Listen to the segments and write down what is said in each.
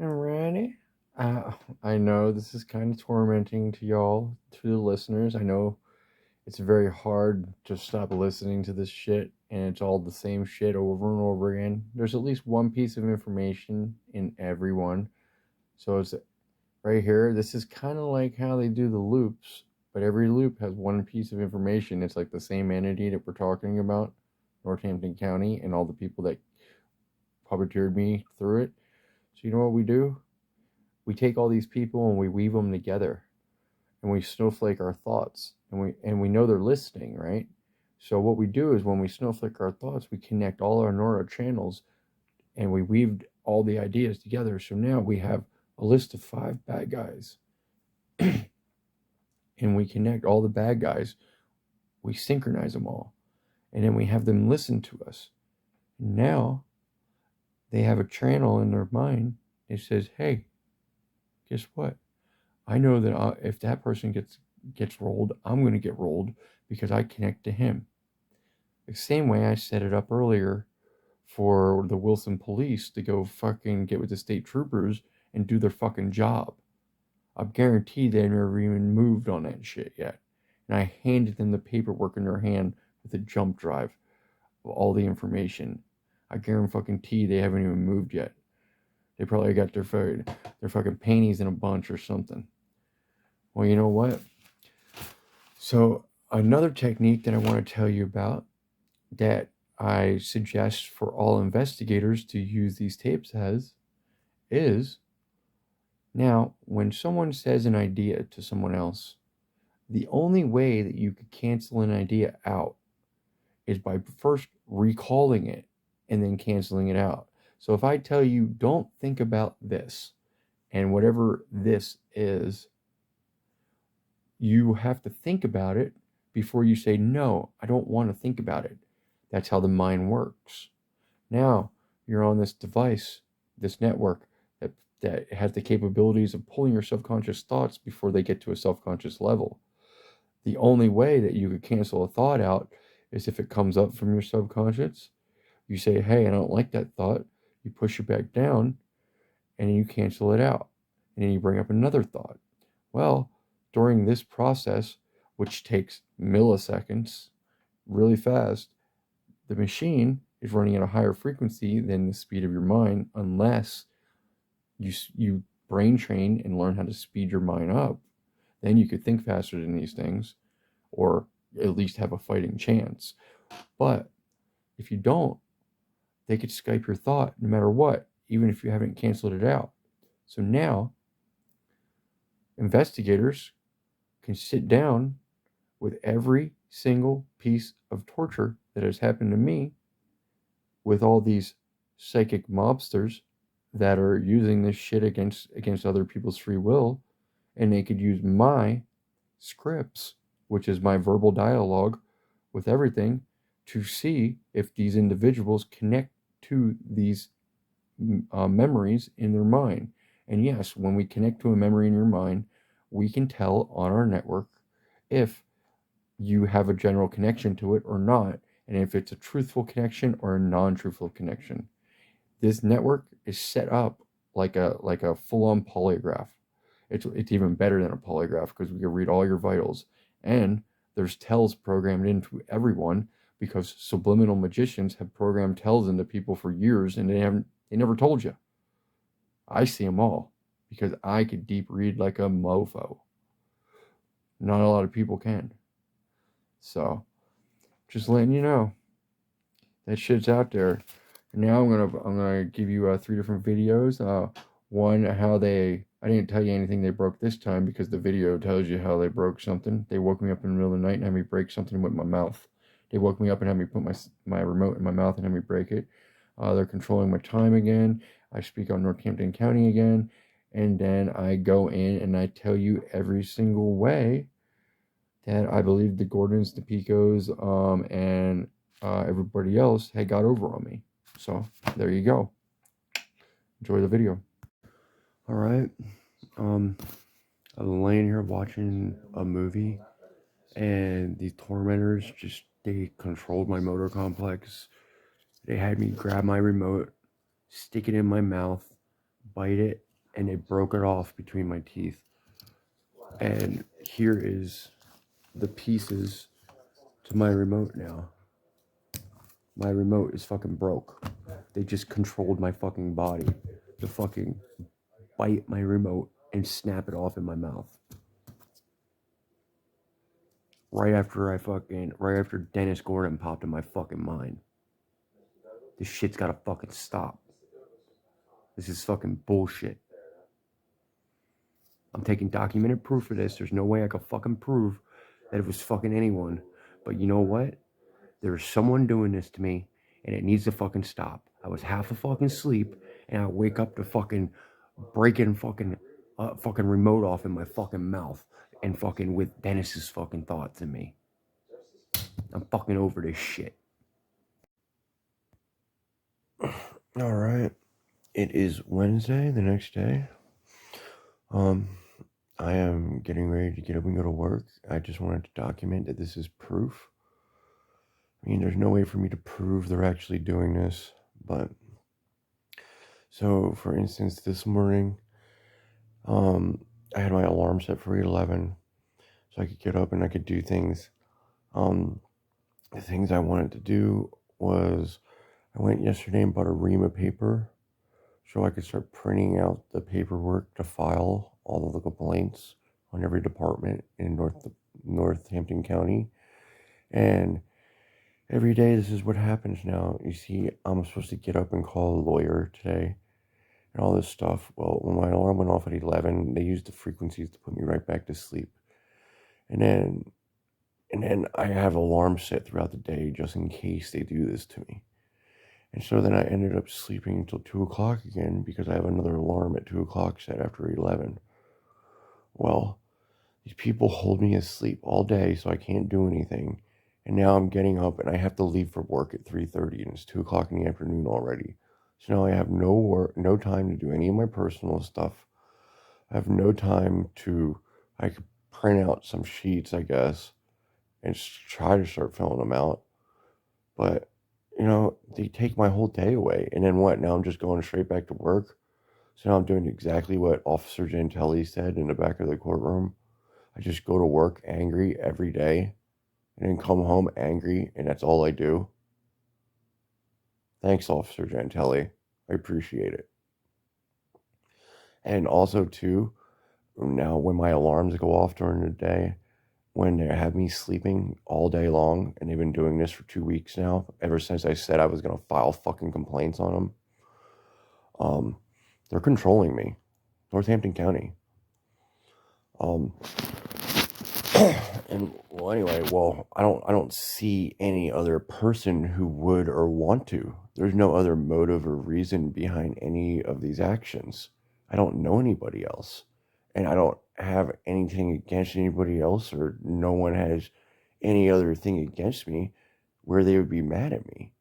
Alrighty. Uh, I know this is kind of tormenting to y'all, to the listeners. I know it's very hard to stop listening to this shit, and it's all the same shit over and over again. There's at least one piece of information in every one. So it's right here. This is kind of like how they do the loops, but every loop has one piece of information. It's like the same entity that we're talking about, Northampton County, and all the people that puppeteered me through it. So you know what we do? We take all these people and we weave them together, and we snowflake our thoughts, and we know they're listening, right? So what we do is when we snowflake our thoughts, we connect all our neural channels and we weaved all the ideas together. So now we have a list of 5 bad guys, and we connect all the bad guys. We synchronize them all, and then we have them listen to us. Now they have a channel in their mind that says, "Hey, guess what? I know that if that person gets rolled, I'm going to get rolled because I connect to him." The same way I set it up earlier for the Wilson police to go fucking get with the state troopers and do their fucking job. I'm guaranteed they never even moved on that shit yet. And I handed them the paperwork in their hand with a jump drive of all the information. I guarantee they haven't even moved yet. They probably got their fucking panties in a bunch or something. Well, you know what? So another technique that I want to tell you about that I suggest for all investigators to use these tapes as is, now when someone says an idea to someone else, the only way that you could cancel an idea out is by first recalling it and then canceling it out. So if I tell you, don't think about this, and whatever this is, you have to think about it before you say, no, I don't want to think about it. That's how the mind works. Now you're on this device, this network that has the capabilities of pulling your subconscious thoughts before they get to a self-conscious level. The only way that you could cancel a thought out is if it comes up from your subconscious. You say, hey, I don't like that thought. You push it back down and you cancel it out. And then you bring up another thought. Well, during this process, which takes milliseconds, really fast, the machine is running at a higher frequency than the speed of your mind, unless you brain train and learn how to speed your mind up. Then you could think faster than these things, or at least have a fighting chance. But if you don't, they could Skype your thought no matter what, even if you haven't canceled it out. So now, investigators can sit down with every single piece of torture that has happened to me with all these psychic mobsters that are using this shit against other people's free will, and they could use my scripts, which is my verbal dialogue with everything, to see if these individuals connect to these memories in their mind. And yes, when we connect to a memory in your mind, we can tell on our network if you have a general connection to it or not, and if it's a truthful connection or a non-truthful connection. This network is set up like a full-on polygraph. It's even better than a polygraph because we can read all your vitals, and there's tells programmed into everyone because subliminal magicians have programmed tells into people for years, and they never told you. I see them all because I could deep read like a mofo. Not a lot of people can. So just letting you know that shit's out there. Now I'm gonna give you 3 different videos. One, how I didn't tell you anything they broke this time because the video tells you how they broke something. They woke me up in the middle of the night and had me break something with my mouth. They woke me up and had me put my remote in my mouth and had me break it. They're controlling my time again. I speak on Northampton County again. And then I go in and I tell you every single way that I believe the Gordons, the Picos, and everybody else had got over on me. So there you go. Enjoy the video. All right. I'm laying here watching a movie, and these tormentors they controlled my motor complex. They had me grab my remote, stick it in my mouth, bite it, and it broke it off between my teeth. And here is the pieces to my remote now. My remote is fucking broke. They just controlled my fucking body to fucking bite my remote and snap it off in my mouth. Right after Dennis Gordon popped in my fucking mind. This shit's gotta fucking stop. This is fucking bullshit. I'm taking documented proof of this. There's no way I could fucking prove that it was fucking anyone. But you know what? There's someone doing this to me, and it needs to fucking stop. I was half a fucking sleep, and I wake up to fucking breaking fucking remote off in my fucking mouth, and fucking with Dennis's fucking thoughts in me. I'm fucking over this shit. All right. It is Wednesday, the next day. I am getting ready to get up and go to work. I just wanted to document that this is proof. I mean, there's no way for me to prove they're actually doing this, but so for instance, this morning, I had my alarm set for 8:11, so I could get up and I could do things. The things I wanted to do was I went yesterday and bought a ream of paper so I could start printing out the paperwork to file all of the complaints on every department in Northampton County. And every day this is what happens now. You see, I'm supposed to get up and call a lawyer today and all this stuff. Well, when my alarm went off at 11, they used the frequencies to put me right back to sleep. And then I have alarms set throughout the day just in case they do this to me. And so then I ended up sleeping until 2 o'clock again because I have another alarm at 2 o'clock set after 11. Well, these people hold me asleep all day so I can't do anything. And now I'm getting up and I have to leave for work at 3:30 and it's 2 o'clock in the afternoon already. So now I have no time to do any of my personal stuff. I have no time I could print out some sheets, I guess, and try to start filling them out. But, they take my whole day away. And then what? Now I'm just going straight back to work. So now I'm doing exactly what Officer Gentelli said in the back of the courtroom. I just go to work angry every day and then come home angry, and that's all I do. Thanks, Officer Gentelli. I appreciate it. And also, too, now when my alarms go off during the day, when they have me sleeping all day long, and they've been doing this for 2 weeks now, ever since I said I was going to file fucking complaints on them, they're controlling me. Northampton County. And anyway, I don't see any other person who would or want to. There's no other motive or reason behind any of these actions. I don't know anybody else, and I don't have anything against anybody else, or no one has any other thing against me where they would be mad at me.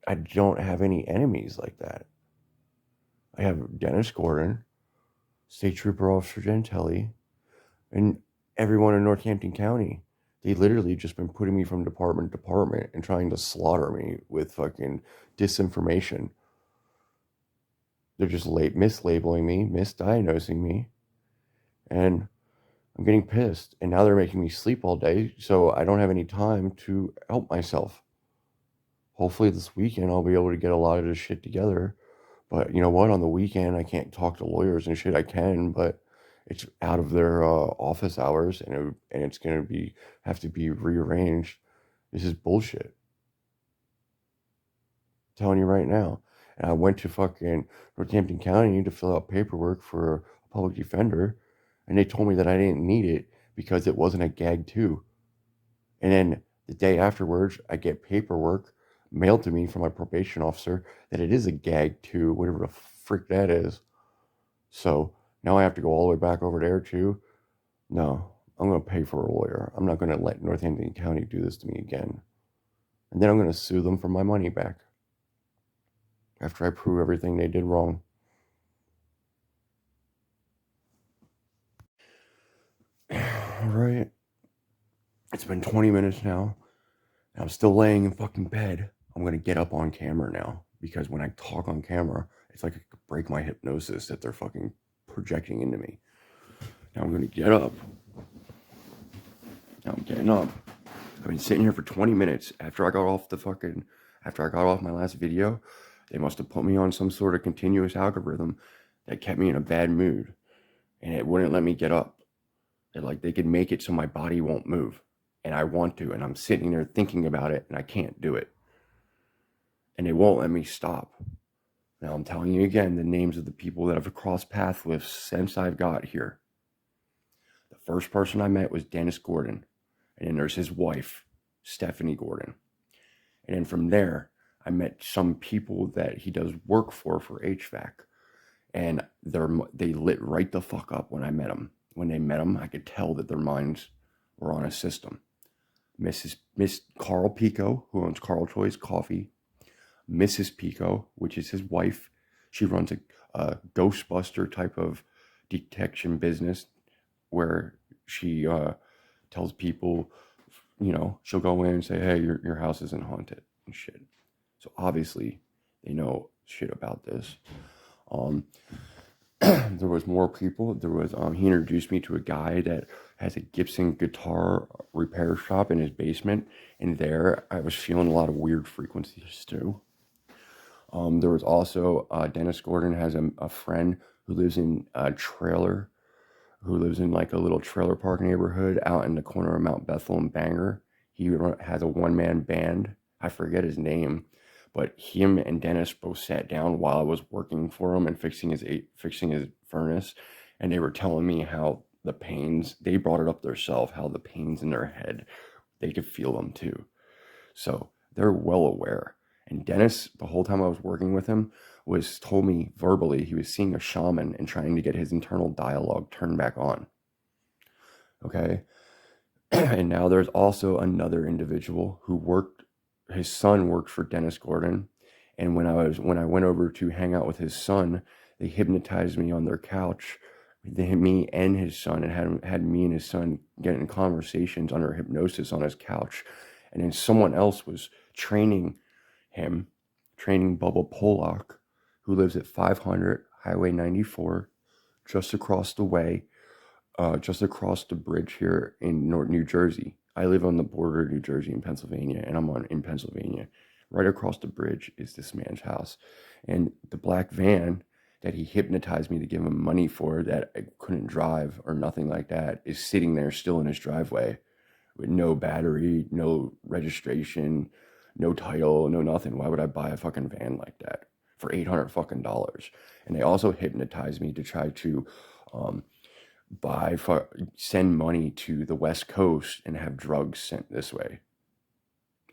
I don't have any enemies like that. I have Dennis Gordon, State Trooper Officer Gentelli, and everyone in Northampton County. They literally just been putting me from department to department and trying to slaughter me with fucking disinformation. They're just mislabeling me, misdiagnosing me, and I'm getting pissed. And now they're making me sleep all day, so I don't have any time to help myself. Hopefully this weekend I'll be able to get a lot of this shit together. But you know what? On the weekend I can't talk to lawyers and shit. I can, but it's out of their office hours, and it's gonna have to be rearranged. This is bullshit. I'm telling you right now. And I went to fucking Northampton County to fill out paperwork for a public defender, and they told me that I didn't need it because it wasn't a gag two. And then the day afterwards, I get paperwork mailed to me from my probation officer that it is a gag two, whatever the frick that is. So now I have to go all the way back over there too. No, I'm going to pay for a lawyer. I'm not going to let Northampton County do this to me again. And then I'm going to sue them for my money back after I prove everything they did wrong. All right. It's been 20 minutes now. I'm still laying in fucking bed. I'm going to get up on camera now because when I talk on camera, It's like it could break my hypnosis that they're fucking projecting into me. Now I'm gonna get up. Now I'm getting up. I've been sitting here for 20 minutes after I got off my last video. They must have put me on some sort of continuous algorithm that kept me in a bad mood, and it wouldn't let me get up. They could make it so my body won't move, and I want to, and I'm sitting there thinking about it, and I can't do it, and they won't let me stop. Now I'm telling you again the names of the people that I've crossed paths with since I've got here. The first person I met was Dennis Gordon, and then there's his wife, Stephanie Gordon. And then from there, I met some people that he does work for HVAC, and they lit right the fuck up when I met them. When they met them, I could tell that their minds were on a system. Miss Carl Pico, who owns Carl Choice Coffee, Mrs. Pico, which is his wife. She runs a Ghostbuster type of detection business where she tells people, she'll go in and say, hey, your house isn't haunted and shit. So obviously they know shit about this. There was more people. There was he introduced me to a guy that has a Gibson guitar repair shop in his basement, and there I was feeling a lot of weird frequencies too. There was also Dennis Gordon has a friend who lives in a trailer, who lives in like a little trailer park neighborhood out in the corner of Mount Bethel and Bangor. He has a one-man band. I forget his name, but him and Dennis both sat down while I was working for him and fixing his furnace, and they were telling me how the pains, they brought it up themselves, how the pains in their head, they could feel them too. So they're well aware. And Dennis, the whole time I was working with him, told me verbally he was seeing a shaman and trying to get his internal dialogue turned back on. Okay? And now there's also another individual who his son worked for Dennis Gordon. And when I went over to hang out with his son, they hypnotized me on their couch, me and his son, and had me and his son getting conversations under hypnosis on his couch. And then someone else was training Bubba Pollock, who lives at 500 Highway 94, just across the way, just across the bridge here in New Jersey. I live on the border of New Jersey and Pennsylvania, and I'm in Pennsylvania. Right across the bridge is this man's house. And the black van that he hypnotized me to give him money for, that I couldn't drive or nothing like that, is sitting there still in his driveway with no battery, no registration, no title, no nothing. Why would I buy a fucking van like that for $800 fucking dollars? And they also hypnotized me to try to send money to the West Coast and have drugs sent this way.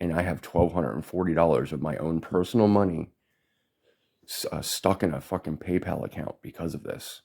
And I have $1,240 of my own personal money stuck in a fucking PayPal account because of this.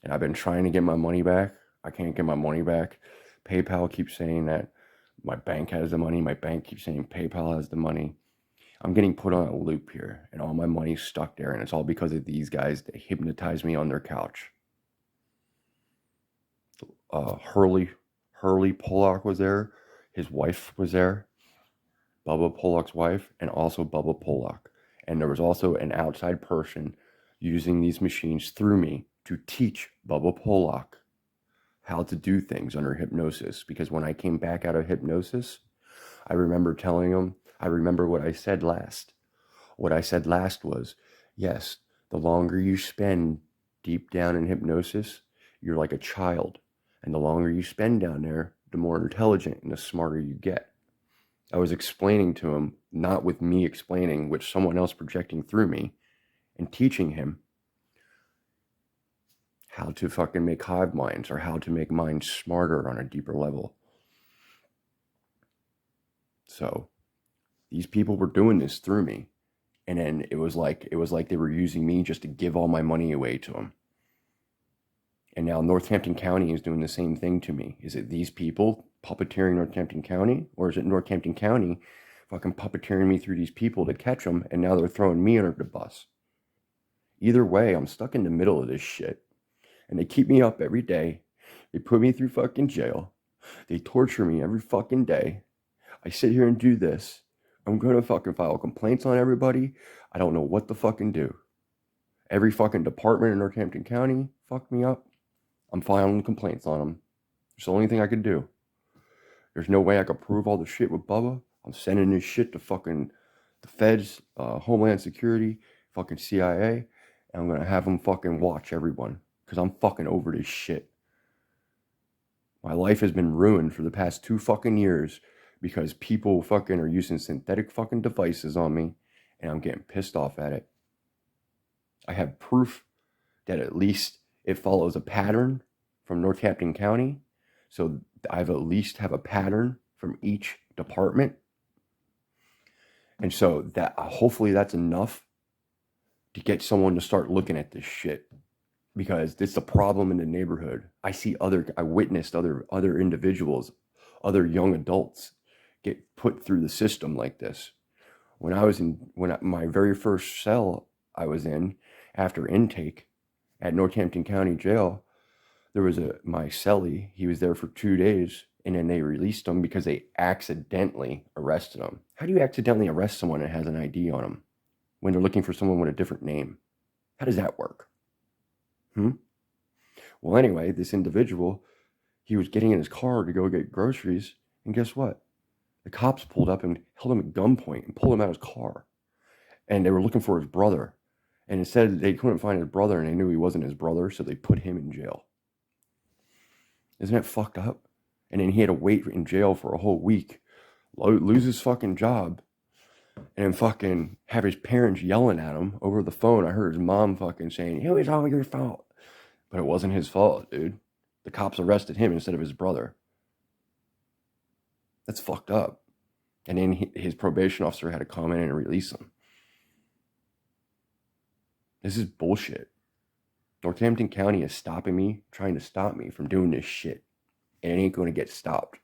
And I've been trying to get my money back. I can't get my money back. PayPal keeps saying that my bank has the money. My bank keeps saying PayPal has the money. I'm getting put on a loop here, and all my money's stuck there, and it's all because of these guys that hypnotized me on their couch. Hurley Pollock was there. His wife was there. Bubba Pollock's wife, and also Bubba Pollock. And there was also an outside person using these machines through me to teach Bubba Pollock how to do things under hypnosis. Because when I came back out of hypnosis, I remember telling him, I remember what I said last. What I said last was, yes, the longer you spend deep down in hypnosis, you're like a child. And the longer you spend down there, the more intelligent and the smarter you get. I was explaining to him, not with me explaining, with someone else projecting through me, and teaching him how to fucking make hive minds, or how to make minds smarter on a deeper level. So these people were doing this through me. And then it was like they were using me just to give all my money away to them. And now Northampton County is doing the same thing to me. Is it these people puppeteering Northampton County? Or is it Northampton County fucking puppeteering me through these people to catch them, and now they're throwing me under the bus? Either way, I'm stuck in the middle of this shit. And they keep me up every day. They put me through fucking jail. They torture me every fucking day. I sit here and do this. I'm going to fucking file complaints on everybody. I don't know what to fucking do. Every fucking department in Northampton County fucked me up. I'm filing complaints on them. It's the only thing I could do. There's no way I could prove all the shit with Bubba. I'm sending this shit to fucking the feds, Homeland Security, fucking CIA, and I'm gonna have them fucking watch everyone because I'm fucking over this shit. My life has been ruined for the past 2 fucking years because people fucking are using synthetic fucking devices on me, and I'm getting pissed off at it. I have proof that at least it follows a pattern from Northampton County. So I've at least have a pattern from each department. And so that hopefully that's enough to get someone to start looking at this shit, because it's a problem in the neighborhood. I witnessed other individuals, other young adults get put through the system like this. My very first cell I was in after intake at Northampton County Jail, there was my cellie. He was there for 2 days, and then they released him because they accidentally arrested him. How do you accidentally arrest someone that has an ID on him when they're looking for someone with a different name? How does that work? Well, anyway, this individual, he was getting in his car to go get groceries, and guess what? The cops pulled up and held him at gunpoint and pulled him out of his car. And they were looking for his brother. And instead, they couldn't find his brother, and they knew he wasn't his brother, so they put him in jail. Isn't that fucked up? And then he had to wait in jail for a whole week, lose his fucking job, and then fucking have his parents yelling at him over the phone. I heard his mom fucking saying, "It was all your fault." But it wasn't his fault, dude. The cops arrested him instead of his brother. That's fucked up. And then his probation officer had to come in and release him. This is bullshit. Northampton County is trying to stop me from doing this shit. And it ain't going to get stopped.